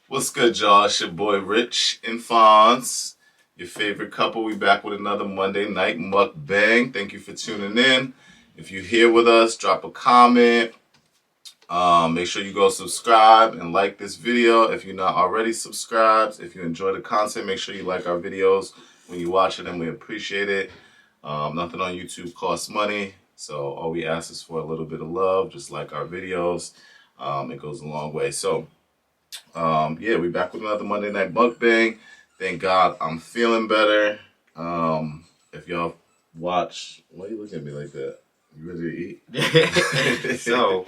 What's good, y'all? It's your boy Rich and Phonz, your favorite couple. We back with another Monday night mukbang. Thank you for tuning in. If you're here with us, drop a comment. Make sure you go subscribe and like this video if you're not already subscribed. If you enjoy the content, make sure you like our videos when you watch it, and we appreciate it. Nothing on YouTube costs money, so all we ask is for a little bit of love. Just like our videos. It goes a long way. So yeah, we back with another Monday night mukbang. Thank God I'm feeling better. If y'all watch, why are you looking at me like that? You ready to eat? So,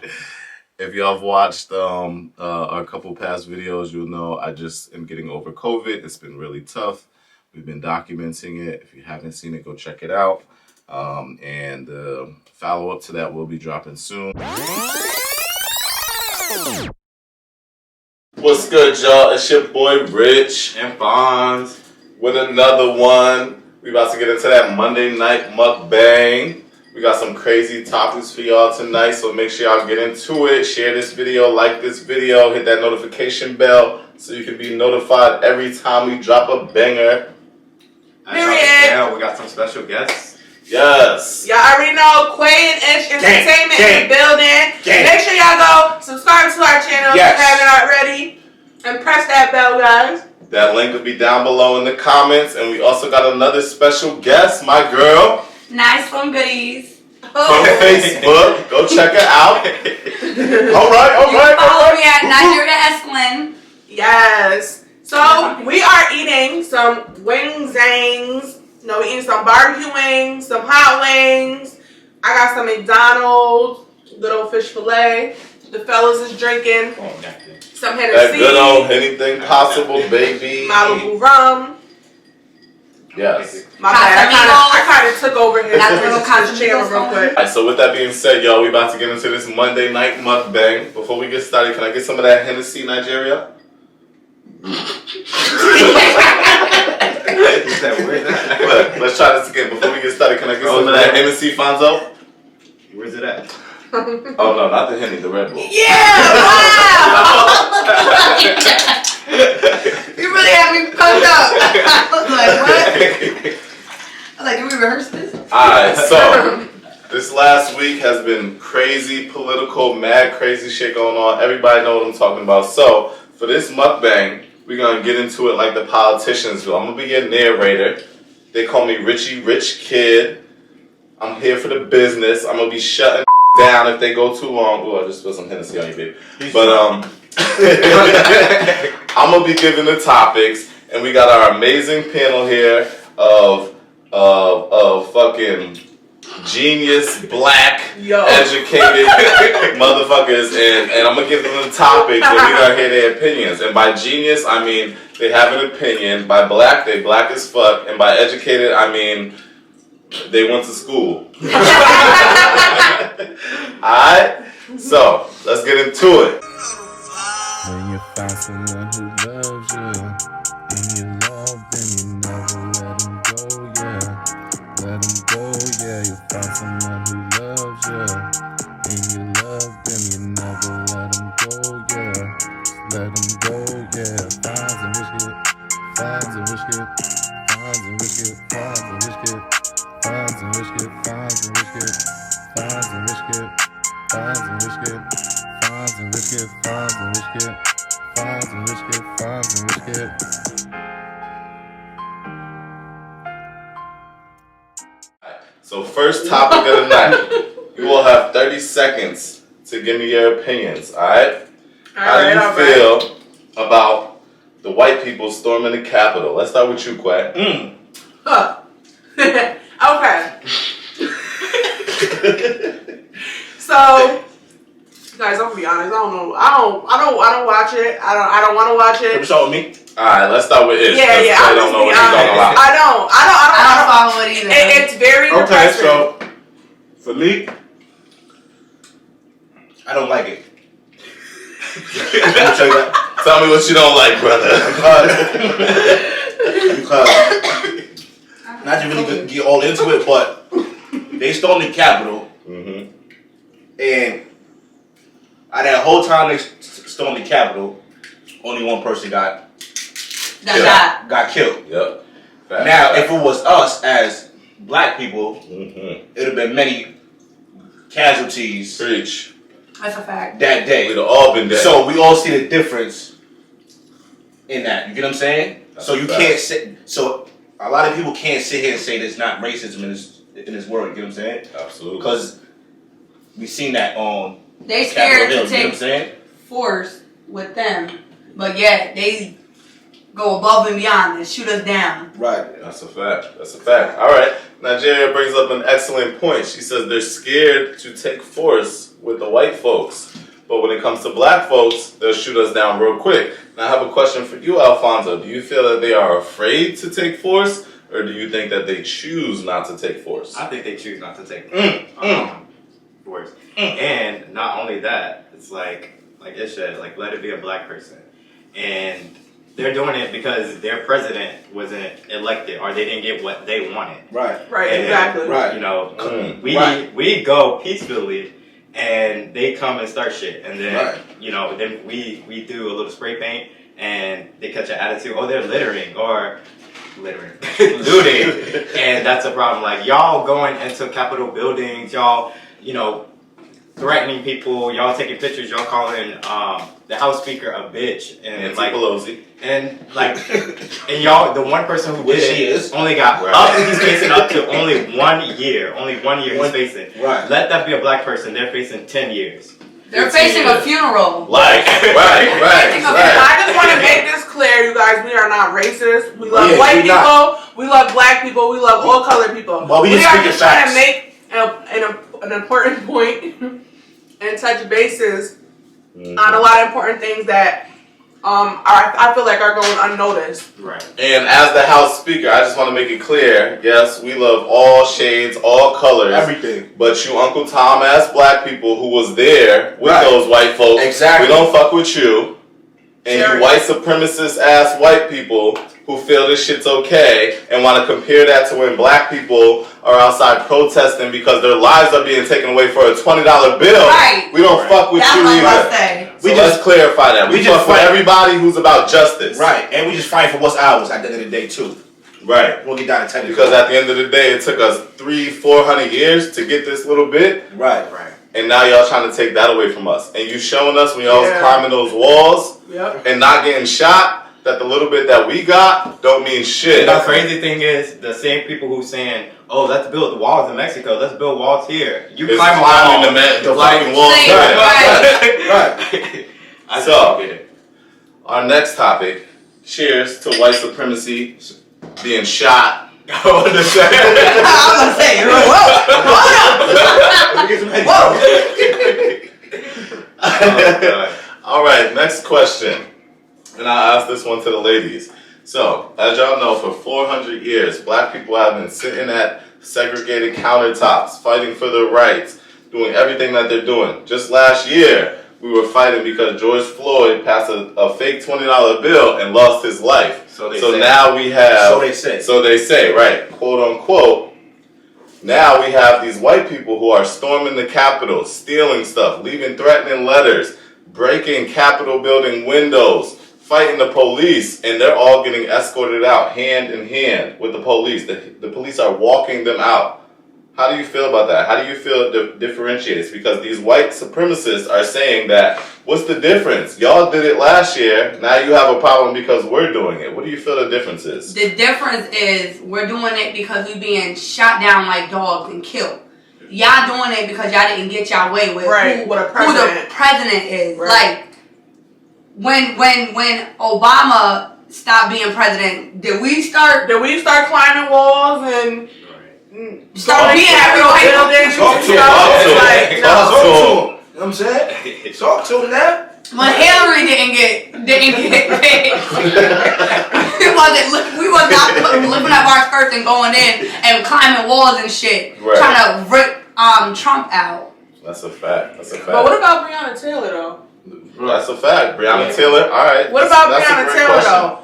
if y'all have watched our couple past videos, you'll know I just am getting over COVID. It's been really tough. We've been documenting it. If you haven't seen it, go check it out. And follow up to that will be dropping soon. What's good, y'all? It's your boy Rich and Phonz with another one. We about to get into that Monday night mukbang. We got some crazy topics for y'all tonight, so make sure y'all get into it. Share this video, like this video, hit that notification bell so you can be notified every time we drop a banger. Yeah, we got some special guests. Yes. Y'all already know Quay and Ish Entertainment in the building. Make sure y'all go subscribe to our channel if you haven't already. And press that bell, guys. That link will be down below in the comments. And we also got another special guest, my girl. Nice from Goodies. From Facebook. Go check her out. All right. Follow me at Nigeria Esquilin. Yes. So we are eating some wings. No, we eating some barbecue wings, some hot wings. I got some McDonald's, good old fish fillet. The fellas is drinking some Hennessey. That good old anything possible, baby. Malibu rum. Yes. My bad. I kind of took over here. Real quick. Alright, so with that being said, y'all, we about to get into this Monday night mukbang. Before we get started, can I get some of that Hennessey, Nigeria? Look, let's try this again. Before we get started, can I get some of that Hennessey, Fonzo? Where's it at? Oh no, not the Henny, the Red Bull. Yeah! Wow! You really had me pumped up. I was like, what? I was like, did we rehearse this? Alright, so this last week has been crazy, political, mad crazy shit going on. Everybody know what I'm talking about. So for this mukbang, we're gonna get into it like the politicians do. I'm gonna be your narrator. They call me Richie Rich Kid. I'm here for the business. I'm gonna be shutting down if they go too long. Oh, I just spilled some Hennessy on you, baby. But I'm gonna be giving the topics, and we got our amazing panel here of fucking genius, black, educated motherfuckers, and I'm gonna give them the topics, and we're gonna hear their opinions. And by genius, I mean they have an opinion. By black, they black as fuck, and by educated, I mean they went to school. Alright? So, let's get into it. When you find someone who loves you, and you love them, you never let them go, yeah. Let them go, yeah. You find someone who loves you, and you love them, you never let them go, yeah. Let them go, yeah. Phonz and Whiskey, Phonz and Whiskey, Phonz and Whiskey, Phonz and Whiskey, Phonz and Whiskey, Phonz and Whiskey, Phonz and Whiskey, Phonz and Whiskey, Phonz and Whiskey, Phonz and Whiskey, Phonz and Whiskey, Phonz and Whiskey. So first topic of the night. You will have 30 seconds to give me your opinions, alright? How do you feel about the white people storming the Capitol? Let's start with you, Quay. Okay. So, guys, I'm gonna be honest. I don't know. I don't watch it. I don't want to watch it. Come show me. All right, let's start with Ish. Yeah. I don't know what you're talking about. I don't follow it either. It's very depressing. So for me, I don't like it. Tell me what you don't like, brother. Because not to really get all into it, but they stormed the Capitol, and at that whole time they stormed the Capitol, only one person got killed. Yep. Fact. Now, if it was us as black people, it would have been many casualties. Preach. That's a fact. That day. We'd have all been dead. So we all see the difference in that. You get what I'm saying? That's so you fact. can't sit. So a lot of people can't sit here and say there's not racism in this world. You get what I'm saying? Absolutely. Because we've seen that on They Capitol scared Hill. to You know what I'm take saying? force with them, but yet they go above and beyond and shoot us down. Right. That's a fact. That's a fact. All right. Nigeria brings up an excellent point. She says they're scared to take force with the white folks. But when it comes to black folks, they'll shoot us down real quick. Now, I have a question for you, Alfonso. Do you feel that they are afraid to take force, or do you think that they choose not to take force? I think they choose not to take force. And not only that, it's like it said, like, let it be a black person. And they're doing it because their president wasn't elected or they didn't get what they wanted. Right. Right, And, exactly. Right. You know, Right. we go peacefully and they come and start shit. And then, Right. you know, then we do a little spray paint and they catch an attitude, oh, they're littering or looting. And that's a problem. Like, y'all going into Capitol buildings, y'all, you know, threatening people, y'all taking pictures, y'all calling the House Speaker a bitch, and like Pelosi. and y'all, the one person who Which did he it is. only got up. He's facing up to only 1 year. Only 1 year he's facing. Right. Let that be a black person. They're facing 10 years. They're facing a funeral. Like, right. I just want to make this clear, you guys. We are not racist. We love white people. not. We love black people. We love all colored people. But we just are speaking just trying facts. to make an important point and touch bases on a lot of important things that I feel like are going unnoticed. Right. And as the House Speaker, I just want to make it clear, yes, we love all shades, all colors. Everything. But you Uncle Tom ass black people who was there with Right. those white folks, Exactly. we don't fuck with you. And Sure. you white supremacist ass white people who feel this shit's okay and want to compare that to when black people are outside protesting because their lives are being taken away for a $20 bill. Right. We don't fuck with That's you what I either. was say. So We let's just- clarify that. We we fuck just with fight- everybody who's about justice. Right. And we just fight for what's ours at the end of the day too. Right. We'll get down to technical. Because at the end of the day, it took us 300-400 years to get this little bit, Right. and now y'all trying to take that away from us. And you showing us when y'all was Yeah. climbing those walls Yep. and not getting shot that the little bit that we got don't mean shit. And the crazy thing is, the same people who saying, "Oh, let's build walls in Mexico. Let's build walls here." You It's climb climbing walls. the fucking walls. Same, Right. I So- don't get it. Our next topic. Cheers to white supremacy being shot. I was gonna say, whoa, Let me get some whoa. Oh, God. All right, next question. And I'll ask this one to the ladies. So, as y'all know, for 400 years, black people have been sitting at segregated countertops, fighting for their rights, doing everything that they're doing. Just last year, we were fighting because George Floyd passed a fake $20 bill and lost his life. So they So say. now we have... So they say. So they say, right, quote unquote. Now we have these white people who are storming the Capitol, stealing stuff, leaving threatening letters, breaking Capitol building windows, fighting the police, and they're all getting escorted out hand in hand with the police. The police are walking them out. How do you feel about that? How do you feel it differentiates? Because these white supremacists are saying that, what's the difference? Y'all did it last year, now you have a problem because we're doing it. What do you feel the difference is? The difference is we're doing it because we being shot down like dogs and killed. Y'all doing it because y'all didn't get y'all way with Right, who with a the president. president is. Right. Like when Obama stopped being president, did we start climbing walls and start being Capitol everywhere? buildings Talk and to him. stuff? Talk to It's him. like, Talk no. to him. You know what I'm saying? Talk to him now. When Hillary didn't get paid, we was not lifting up our skirts and going in and climbing walls and shit, Right. trying to rip Trump out. That's a fact. That's a fact. But what about Breonna Taylor though? That's a fact. Breonna Taylor. All right. What That's- about that's a Breonna great Taylor question. though?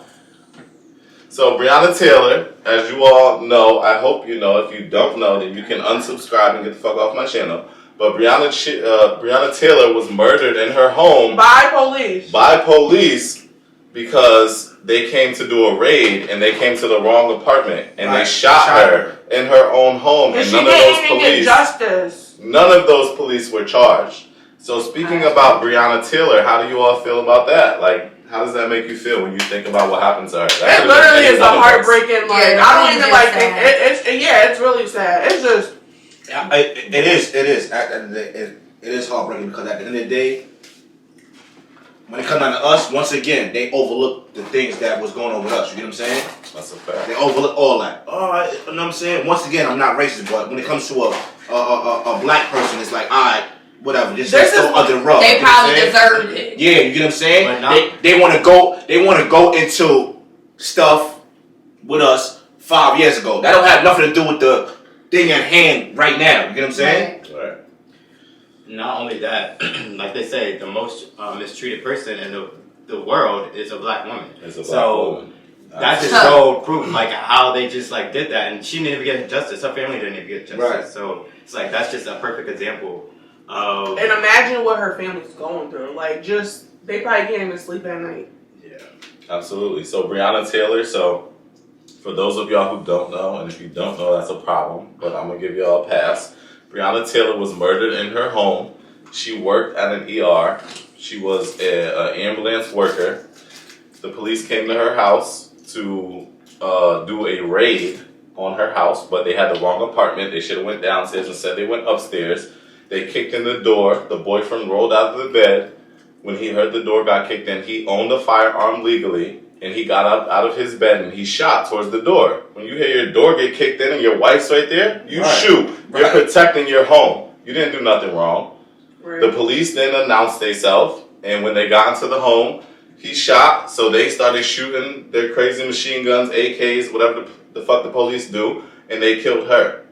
So Breonna Taylor, as you all know, I hope you know. If you don't know, then you can unsubscribe and get the fuck off my channel. But Breonna Taylor was murdered in her home By police. by police because they came to do a raid and they came to the wrong apartment and they shot her in her own home, and none of those police were charged. So speaking about Breanna Taylor, how do you all feel about that? Like, how does that make you feel when you think about what happened to her? It literally is a heartbreaking. Like, I don't even like it. It's really sad. It's just. It is heartbreaking because at the end of the day, when it comes down to us, once again, they overlook the things that was going on with us. You get what I'm saying? That's a fact. They overlook all that. Alright, you know what I'm saying? Once again, I'm not racist, but when it comes to a black person, it's like, alright, whatever, just go under the rug. They probably deserved it. Yeah, you get what I'm saying? They want to go into stuff with us 5 years ago. That don't have nothing to do with the thing at hand right now. You get what I'm saying? Right. Not only that, like they say, the most mistreated person in the world is a black woman. It's a black woman. That just showed proof, like how they just like did that, and she didn't even get justice. Her family didn't even get justice. Right. So it's like that's just a perfect example of. And imagine what her family's going through. Like, just they probably can't even sleep at night. Yeah. Absolutely. So Breanna Taylor. So for those of y'all who don't know, and if you don't know, that's a problem. But I'm gonna give y'all a pass. Breanna Taylor was murdered in her home. She worked at an ER. She was an ambulance worker. The police came to her house to do a raid on her house, but they had the wrong apartment. They should have went downstairs. Instead, they went upstairs. They kicked in the door. The boyfriend rolled out of the bed. When he heard the door got kicked in, he owned a firearm legally, and he got up out of his bed and he shot towards the door. When you hear your door get kicked in and your wife's right there, you shoot. You're protecting your home. You didn't do nothing wrong. Right. The police then announced themselves, and when they got into the home, he shot, so they started shooting their crazy machine guns, AKs, whatever the fuck the police do, and they killed her.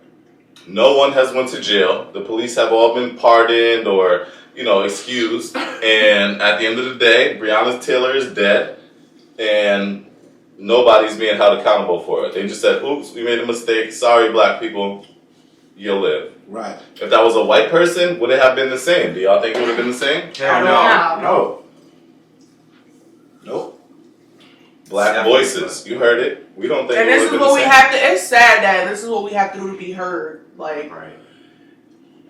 No one has went to jail. The police have all been pardoned or, excused. And at the end of the day, Breanna Taylor is dead, and nobody's being held accountable for it. They just said, oops, we made a mistake. Sorry, black people. You'll live. Right. If that was a white person, would it have been the same? Do y'all think it would have been the same? No. Nope. Black voices. You heard it. We don't think. And this is what we have to. It's sad that this is what we have to do to be heard. Like. Right.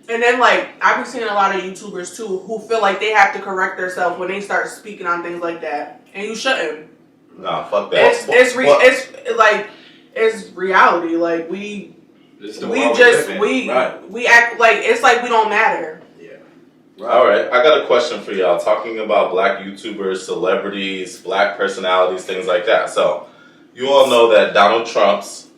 And then, like, I've been seeing a lot of YouTubers too who feel like they have to correct themselves when they start speaking on things like that, and you shouldn't. Nah, fuck that. It's reality. Like we act like it's like we don't matter. Right. All right, I got a question for y'all. Talking about black YouTubers, celebrities, black personalities, things like that. So, you all know that Donald Trump's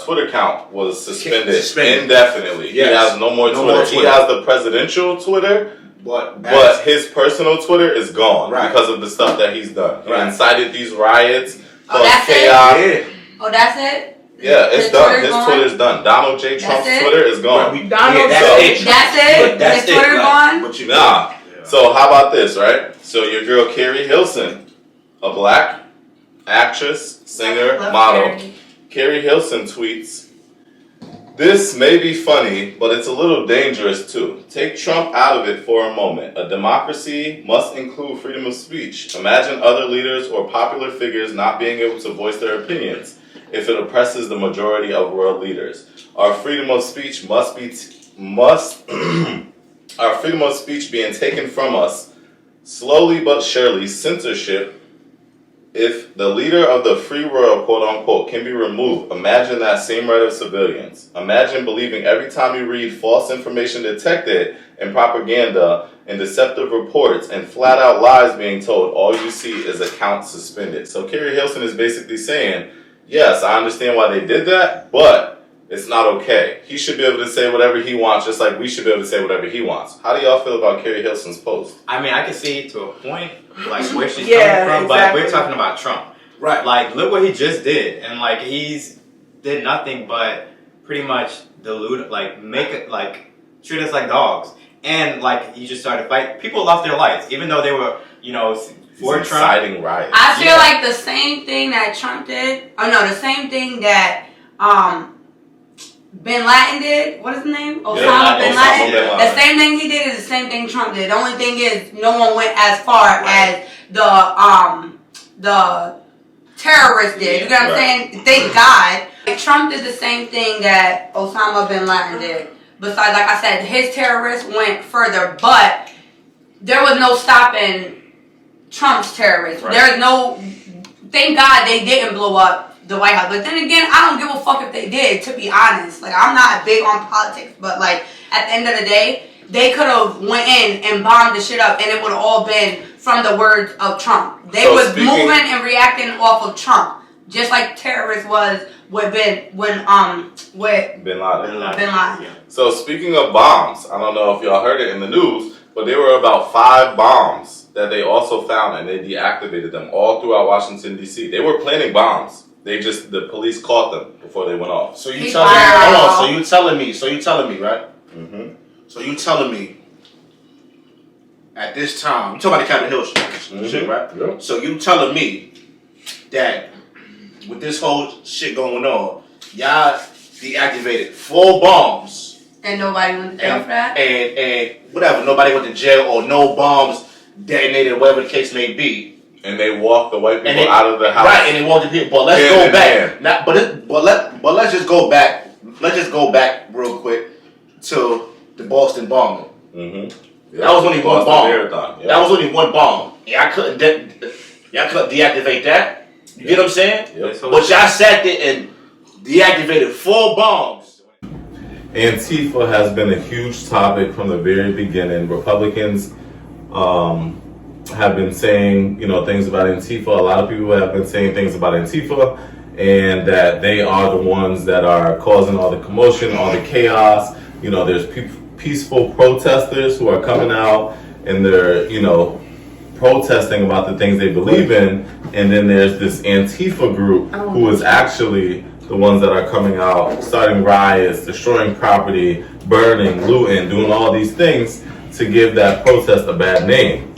Twitter account was suspended indefinitely. Yes. He has no more Twitter. He has the presidential Twitter, but his personal Twitter is gone because of the stuff that he's done. He incited these riots, caused chaos. Oh, that's it? Yeah, it's done. His Twitter's done. Donald J. Trump's Twitter is gone. That's it? His Twitter gone? Nah. So how about this, right? So your girl Carrie Hilson, a black actress, singer, model. Carrie Hilson tweets, "This may be funny, but it's a little dangerous too. Take Trump out of it for a moment. A democracy must include freedom of speech. Imagine other leaders or popular figures not being able to voice their opinions if it oppresses the majority of world leaders. Our freedom of speech our freedom of speech being taken from us, slowly but surely. Censorship. If the leader of the free world, quote unquote, can be removed, imagine that same right of civilians. Imagine believing every time you read false information detected and propaganda and deceptive reports and flat out lies being told, all you see is accounts suspended." So Carrie Hilson is basically saying, yes, I understand why they did that, but it's not okay. He should be able to say whatever he wants, just like we should be able to say whatever he wants. How do y'all feel about Carrie Hilson's post? I mean, I can see to a point, like, where she's coming from, but we're talking about Trump. Right. Like, look what he just did. And, like, he's did nothing but pretty much delude, like, make it, like, treat us like dogs. And, like, he just started fighting. People lost their lives, even though they were, for Trump. Inciting riots. I feel like the same thing that Trump did, the same thing that, Bin Laden did. What is his name? Osama Bin Laden. The same thing he did is the same thing Trump did. The only thing is no one went as far as the the terrorists did. You know what I'm saying? Thank God. Like, Trump did the same thing that Osama bin Laden did. Besides, like I said, his terrorists went further, but there was no stopping Trump's terrorists. Right. There's no. Thank God they didn't blow up the White House. But then again, I don't give a fuck if they did. To be honest, like I'm not big on politics, but like at the end of the day, they could have went in and bombed the shit up, and it would have all been from the words of Trump. They was moving and reacting off of Trump, just like terrorists was with Bin Laden. Yeah. So speaking of bombs, I don't know if y'all heard it in the news, but there were about 5 bombs that they also found, and they deactivated them all throughout Washington D.C. They were planning bombs. The police caught them before they went off. So you telling me? Hold on. So you telling me, right? Mm-hmm. So you telling me at this time? You talking about the Capitol Hill shit, right? Yep. So you telling me that with this whole shit going on, y'all deactivated 4 bombs And nobody went to jail for that? and whatever, nobody went to jail or no bombs detonated, whatever the case may be. And they walked the white people out of the house. Right, and they walked the people. But let's go back. But let's just go back. Let's just go back real quick to the Boston bombing. Mm-hmm. That was only one bomb. Marathon. Yeah. That was only one bomb. Y'all couldn't deactivate that. You get what I'm saying? Yep. But y'all sat there and deactivated 4 bombs. Antifa has been a huge topic from the very beginning. Republicans have been saying, things about Antifa. A lot of people have been saying things about Antifa, and that they are the ones that are causing all the commotion, all the chaos. There's peaceful protesters who are coming out and they're, protesting about the things they believe in, and then there's this Antifa group who is actually the ones that are coming out, starting riots, destroying property, burning, looting, doing all these things to give that protest a bad name.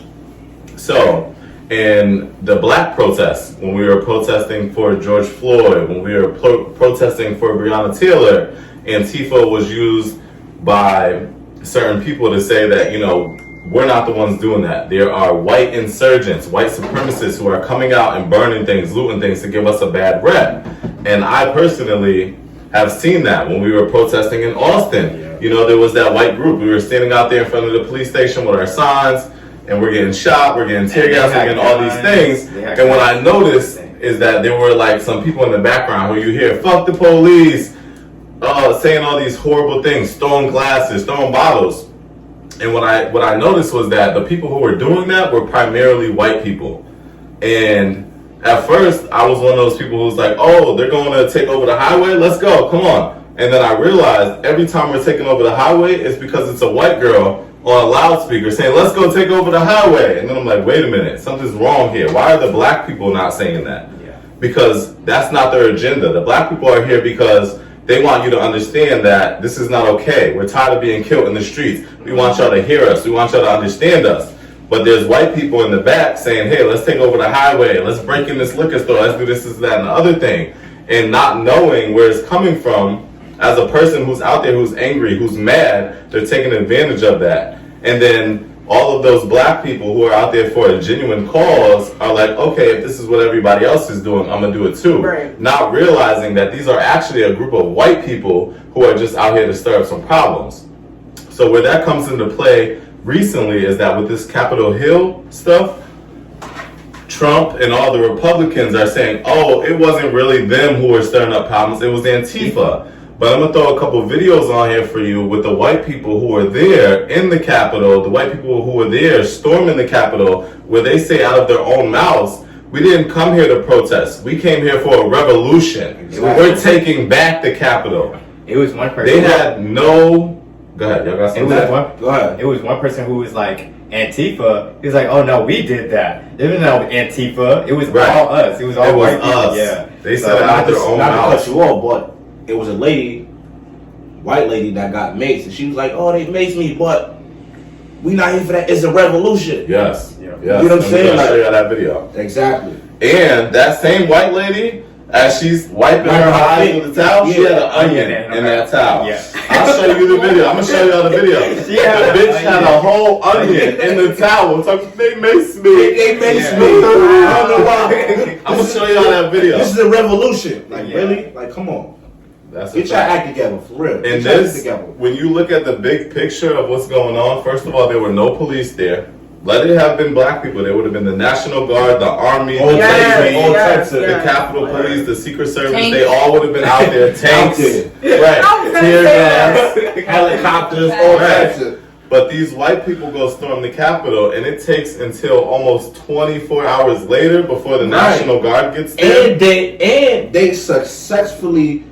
So, in the black protests, when we were protesting for George Floyd, when we were protesting for Breanna Taylor, Antifa was used by certain people to say that, we're not the ones doing that. There are white insurgents, white supremacists who are coming out and burning things, looting things to give us a bad rep. And I personally have seen that when we were protesting in Austin. There was that white group. We were standing out there in front of the police station with our signs, and we're getting shot, we're getting tear gas, we're getting all these things. And what I noticed is that there were like some people in the background where you hear, fuck the police, saying all these horrible things, throwing glasses, throwing bottles. And what I noticed was that the people who were doing that were primarily white people. And at first, I was one of those people who was like, oh, they're going to take over the highway? Let's go, come on. And then I realized every time we're taking over the highway, it's because it's a white girl on a loudspeaker saying, let's go take over the highway. And then I'm like, wait a minute, something's wrong here. Why are the black people not saying that? Because that's not their agenda. The black people are here because they want you to understand that this is not okay. We're tired of being killed in the streets. We want y'all to hear us. We want y'all to understand us. But there's white people in the back saying, hey, let's take over the highway. Let's break in this liquor store. Let's do this, that, and the other thing. And not knowing where it's coming from, as a person who's out there, who's angry, who's mad, they're taking advantage of that. And then all of those black people who are out there for a genuine cause are like, okay, if this is what everybody else is doing, I'm going to do it too. Right. Not realizing that these are actually a group of white people who are just out here to stir up some problems. So where that comes into play recently is that with this Capitol Hill stuff, Trump and all the Republicans are saying, oh, it wasn't really them who were stirring up problems, it was Antifa. But I'm going to throw a couple videos on here for you with the white people who were there in the Capitol, the white people who were there storming the Capitol, where they say out of their own mouths, we didn't come here to protest. We came here for a revolution. Exactly. We're taking back the Capitol. It was one person. They had no... Go ahead. Y'all got something? Go ahead. It was one person who was like, Antifa. He was like, oh no, we did that. There was no Antifa. It was all us. It was all white people. Us. Yeah. They said it out of their own mouths. Not to mouths. cut you off, but it was a lady, white lady that got maced, and she was like, oh, they maced me, but we not here for that. It's a revolution. Yes. You know what I'm saying? I'll show you that video. Exactly. And that same white lady As she's wiping her eyes with the towel, she had an onion in that towel. Yeah. I'll show you the video. I'm gonna show y'all the video. The bitch had a whole onion in the towel. So they maced me. They maced Yeah. me. I don't know why. I'm gonna show y'all that video. This is a revolution. Like, Yeah. really? Like, come on. That's Get your act together, for real. And Get your act this, together. when you look at the big picture of what's going on, first of all, there were no police there. Let it have been black people. There would have been the National Guard, the Army, the Navy, all types of the Capitol Police, the Secret Service. Tanks. They all would have been out there. Tanks, right? I was gonna Tear say gas, Helicopters, all Right. types of. But these white people go storm the Capitol, and it takes until almost 24 hours later before the National Guard gets there. And they successfully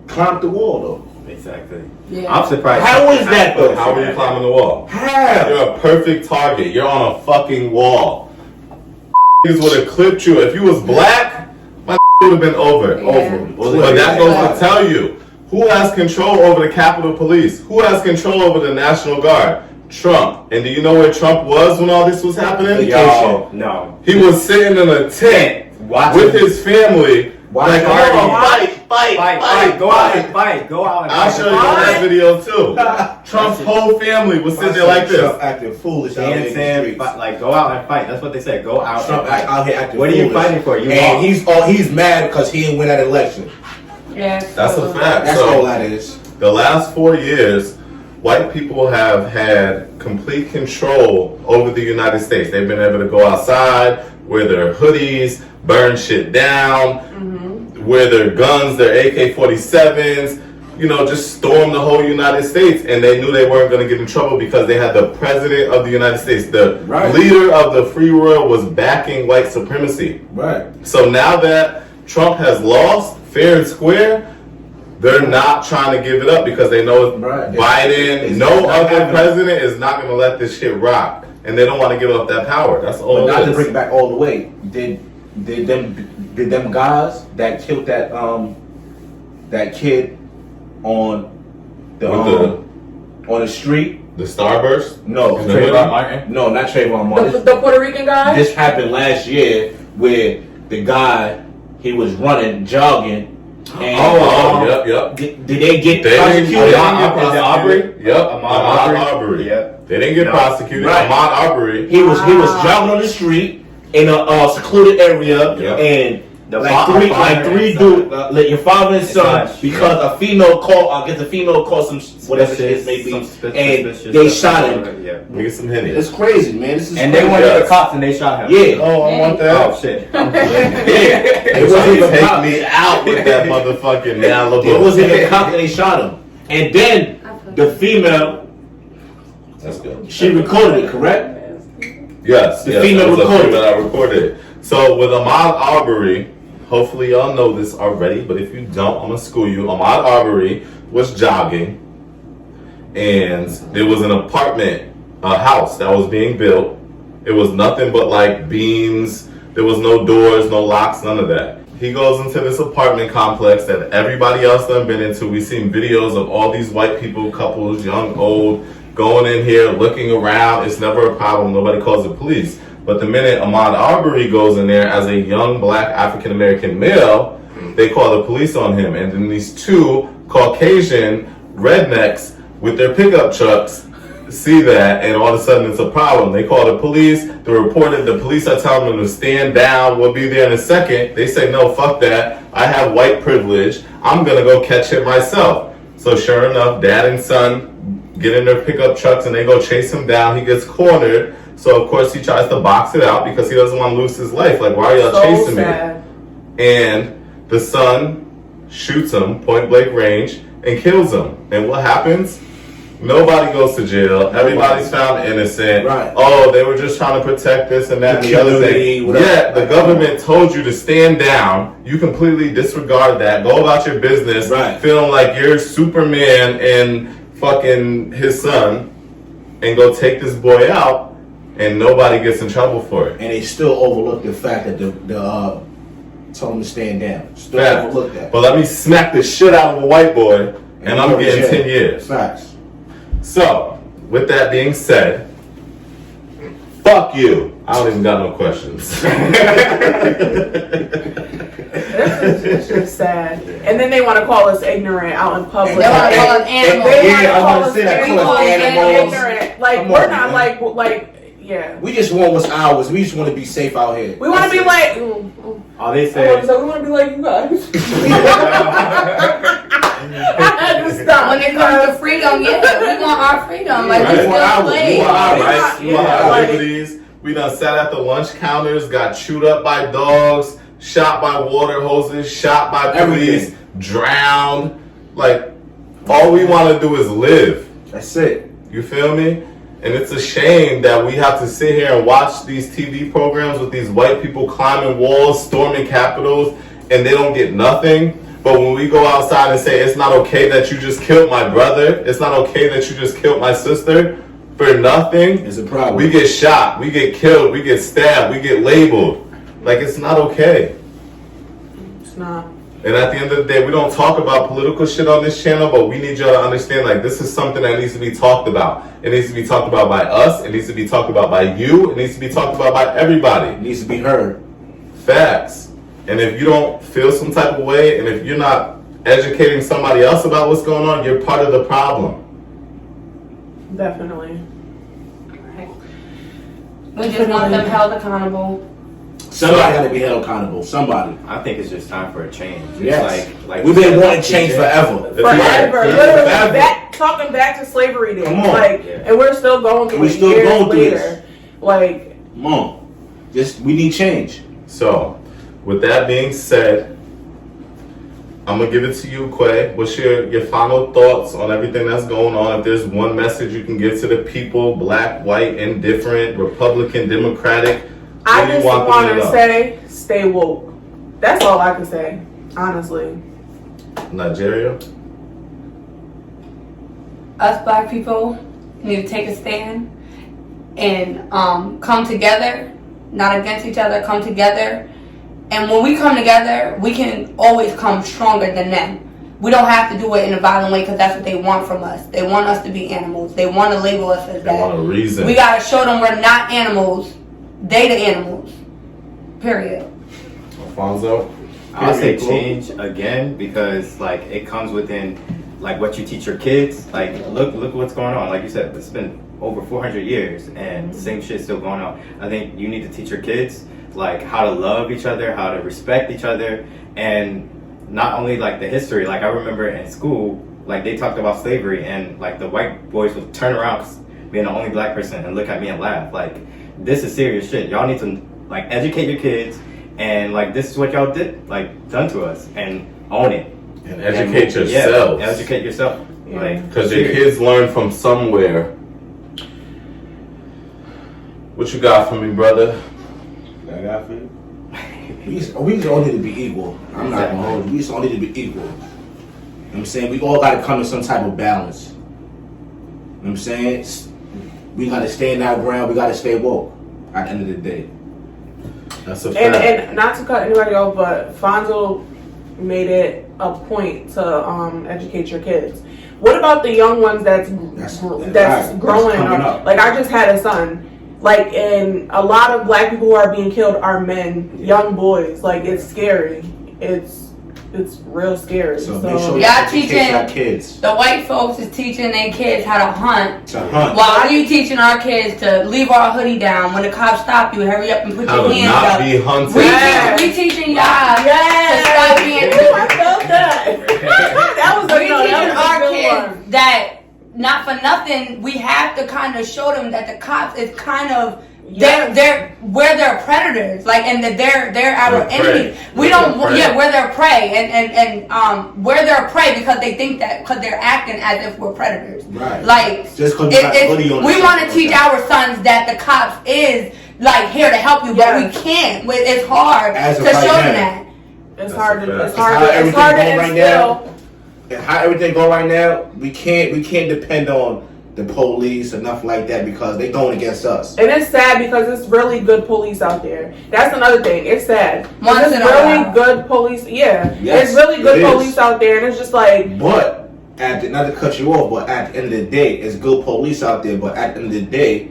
climbed the wall, though. Exactly. Yeah. I'm surprised. How is that, though? How are you climbing the wall? How? You're a perfect target. You're on a fucking wall. Niggas would have clipped you. If you was black, my would have been over. But that goes to tell you, who has control over the Capitol Police? Who has control over the National Guard? Trump. And do you know where Trump was when all this was happening? Yo, no. He was sitting in a tent with his family. Like, oh, fight. Go out and fight. Go out and I'll fight. show you that video too. Trump's whole family was sitting there like this. Trump acting foolish out here in the Dancing, streets. like go out and fight. That's what they said. Go out Trump and fight. out here acting What are foolish. you fighting for? You And lost. he's mad because he didn't win that election. Yeah. That's a fact. That's So, all that is. the last 4 years, white people have had complete control over the United States. They've been able to go outside, wear their hoodies, burn shit down, wear their guns, their AK-47s, you know, just storm the whole United States. And they knew they weren't going to get in trouble because they had the president of the United States. The Right. leader of the free world was backing white supremacy. Right. So now that Trump has lost fair and square, they're not trying to give it up because they know Right. Biden, It's no not other happening. president is not going to let this shit rock. And they don't want to give up that power. That's all But not it to is. bring it back all the way. Did them guys that killed that kid on the on the street? The Starburst? No, The hoodie? no, not Trayvon Martin. The Puerto Rican guy? This happened last year where the guy, he was running, jogging, and Yep. did they get They didn't prosecuted? get prosecuted. Yep. Ahmaud Arbery. Yep. They didn't get No. prosecuted. Right. Ahmaud Arbery. He was jogging on the street in a secluded area, Yep. and The like three father dudes, like your father and son, It's because a female called some whatever it may be, and they shot him. Yeah. Let me get some Henny. It's crazy, man. This is And they crazy. went to the cops and they shot him. Yeah. Oh, I want that. Oh shit. It wasn't even Take cops. me out with that motherfucking It Malibu. wasn't even cops, and they shot him. And then the female, That's good. she recorded it, correct? Yes, The yes, female that was a recorded. female that recorded it. So with Ahmaud Arbery, hopefully y'all know this already, but if you don't, I'm gonna school you. Ahmaud Arbery was jogging, and there was an apartment, a house that was being built. It was nothing but like beams. There was no doors, no locks, none of that. He goes into this apartment complex that everybody else done been into. We've seen videos of all these white people, couples, young, old, going in here, looking around. It's never a problem. Nobody calls the police. But the minute Ahmaud Arbery goes in there as a young black African-American male, they call the police on him. And then these two Caucasian rednecks with their pickup trucks see that, and all of a sudden it's a problem. They call the police. They report it. The police are telling them to stand down. We'll be there in a second. They say, no, fuck that. I have white privilege. I'm going to go catch him myself. So sure enough, dad and son get in their pickup trucks and they go chase him down. He gets cornered. So of course he tries to box it out because he doesn't want to lose his life. Like, why are y'all chasing me? And the son shoots him point blank range and kills him. And what happens? Nobody goes to jail. Everybody's found innocent. Right. Oh, they were just trying to protect this and that and the other thing. Whatever. Yeah, the government told you to stand down. You completely disregard that. Go about your business. Right. Feeling like you're Superman and fucking his son, and go take this boy out, and nobody gets in trouble for it. And they still overlook the fact that the told him to stand down. Still Fact. overlook that. But let me smack the shit out of a white boy, and I'm getting 10 years. Facts. So, with that being said, fuck you. I don't even got no questions. This is sad. And then they want to call us ignorant out in public. They want to call us animals. They want to Yeah, I call was us gonna say that. ignorant. Call us animals. Ignorant. Like Come we're on, not man. like yeah. We just want what's ours. We just want to be safe out here. We want to be like. All they We say. want to be like you guys. I had to stop. When it comes to freedom, yeah, we want our freedom. Like, Right. we We want still ours. slaves. We want our rights. We want our Like- liberties. We done sat at the lunch counters, got chewed up by dogs, shot by water hoses, shot by police, Everything. drowned. Like, all we want to do is live. That's it. You feel me? And it's a shame that we have to sit here and watch these TV programs with these white people climbing walls, storming capitals, and they don't get nothing. But when we go outside and say, it's not okay that you just killed my brother, it's not okay that you just killed my sister, for nothing, It's a problem. we get shot, we get killed, we get stabbed, we get labeled. Like, it's not okay. It's not. And at the end of the day, we don't talk about political shit on this channel, but we need y'all to understand, like, this is something that needs to be talked about. It needs to be talked about by us. It needs to be talked about by you. It needs to be talked about by everybody. It needs to be heard. Facts. And if you don't feel some type of way, and if you're not educating somebody else about what's going on, you're part of the problem. Definitely. We just want them held accountable. Somebody got to be held accountable. Somebody. I think it's just time for a change. It's Yes. like We've been wanting change forever. Forever. Yeah. Literally Forever. talking back to slavery days. Come on. Like, Yeah. and we're still going through We're it still years going through later. this. Like, Come on. We need change. So, with that being said, I'm gonna give it to you, Quay. What's your final thoughts on everything that's going on? If there's one message you can give to the people, black, white, indifferent, Republican, Democratic, I what do you just want them want to to know? say, stay woke. That's all I can say, honestly. Nigeria? Us black people need to take a stand and come together, not against each other, come together. And when we come together, we can always come stronger than them. We don't have to do it in a violent way because that's what they want from us. They want us to be animals. They want to label us as They want a that. reason. We got to show them we're not animals. They the animals. Period. Alfonso? I'll say Cool. change again because like it comes within like what you teach your kids. Like look what's going on. Like you said, it's been over 400 years and the same shit's still going on. I think you need to teach your kids like how to love each other, how to respect each other, and not only like the history. Like I remember in school, like they talked about slavery and like the white boys would turn around being the only black person and look at me and laugh. Like this is serious shit. Y'all need to like educate your kids and like this is what y'all did like done to us and own it. And educate And, yourselves. Yeah, educate yourself. Yeah. Like Because your serious. kids learn from somewhere. What you got for me, brother? I got for you. We just all need to be equal. I'm not gonna hold you. We just all need to be equal. You know what I'm saying? We all gotta come to some type of balance. You know what I'm saying? We gotta stand our ground, we gotta stay woke at the end of the day. That's a fact. And not to cut anybody off, but Fonzo made it a point to educate your kids. What about the young ones that's right. growing That's coming up? up. Like I just had a son. Like, and a lot of black people who are being killed are men, young boys. Like, it's scary. It's real scary. So make sure you Y'all educate teaching- our kids The white folks is teaching their kids how to hunt. to hunt. While we teaching our kids to leave our hoodie down when the cops stop you, hurry up and put How your to hands not up. be hunted. Yes. We teaching y'all Yes. to stop being. Ooh, I felt that. That was a We no, teaching that was a our good kids one. that not for nothing. We have to kind of show them that the cops is kind of. Yes. They're predators, like, and that they're our They're prey. enemy. We They're don't, prey. yeah, we're their prey, and we're their prey because they think that because they're acting as if we're predators. Right. Like, Just 'cause you got a hoodie on we or want to something teach like that. our sons that the cops is like here to help you, but Yes. we can't. It's hard As to of right show them now. that. It's That's hard a to fact. it's hard How to it's everything hard to going right instill. And how everything go right now, we can't depend on the police or nothing like that because they going against us. And it's sad because it's really good police out there. That's another thing. It's sad. Once It's in a really while. good police. Yeah, Yes, it's really good it is. police out there, and it's just like But not to cut you off, but at the end of the day, it's good police out there. But at the end of the day,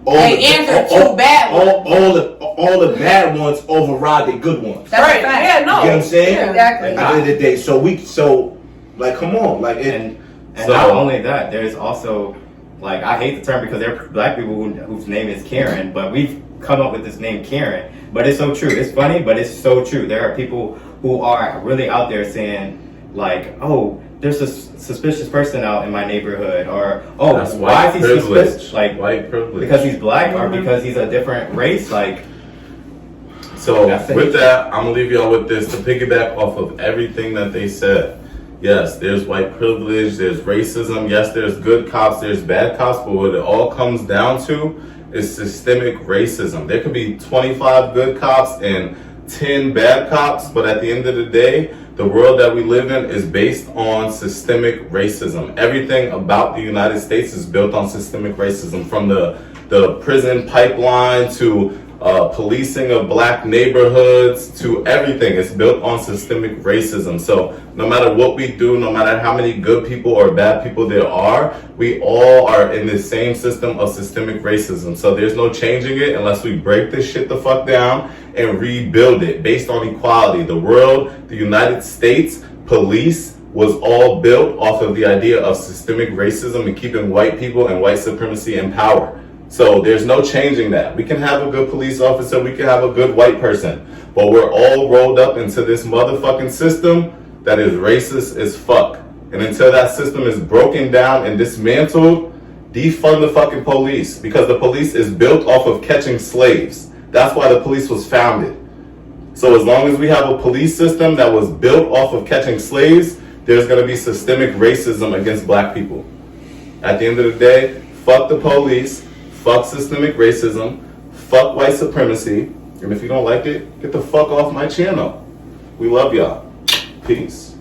They answer two bad ones. All the bad ones override the good ones. That's Right. a fact. Yeah, no. You know what I'm saying? Yeah. Exactly. At the end of the day, so like, come on, like, And So- not only that, there's also, like, I hate the term because there are black people whose name is Karen, but we've come up with this name Karen. But it's so true. It's funny, but it's so true. There are people who are really out there saying, like, oh, there's a suspicious person out in my neighborhood, or, oh, That's why is white he privilege. suspicious? Like, White privilege. because he's black or because he's a different race? Like, So That's it. with that, I'm gonna leave y'all with this to piggyback off of everything that they said. Yes, there's white privilege, there's racism, yes, there's good cops, there's bad cops, but what it all comes down to is systemic racism. There could be 25 good cops and 10 bad cops, but at the end of the day, the world that we live in is based on systemic racism. Everything about the United States is built on systemic racism, from the prison pipeline to policing of black neighborhoods to everything. It's built on systemic racism. So no matter what we do, no matter how many good people or bad people there are, we all are in the same system of systemic racism. So there's no changing it unless we break this shit the fuck down and rebuild it based on equality. The world, the United States police was all built off of the idea of systemic racism and keeping white people and white supremacy in power. So there's no changing that. We can have a good police officer, we can have a good white person, but we're all rolled up into this motherfucking system that is racist as fuck. And until that system is broken down and dismantled, defund the fucking police, because the police is built off of catching slaves. That's why the police was founded. So as long as we have a police system that was built off of catching slaves, there's gonna be systemic racism against black people. At the end of the day, fuck the police, fuck systemic racism, fuck white supremacy, and if you don't like it, get the fuck off my channel. We love y'all. Peace.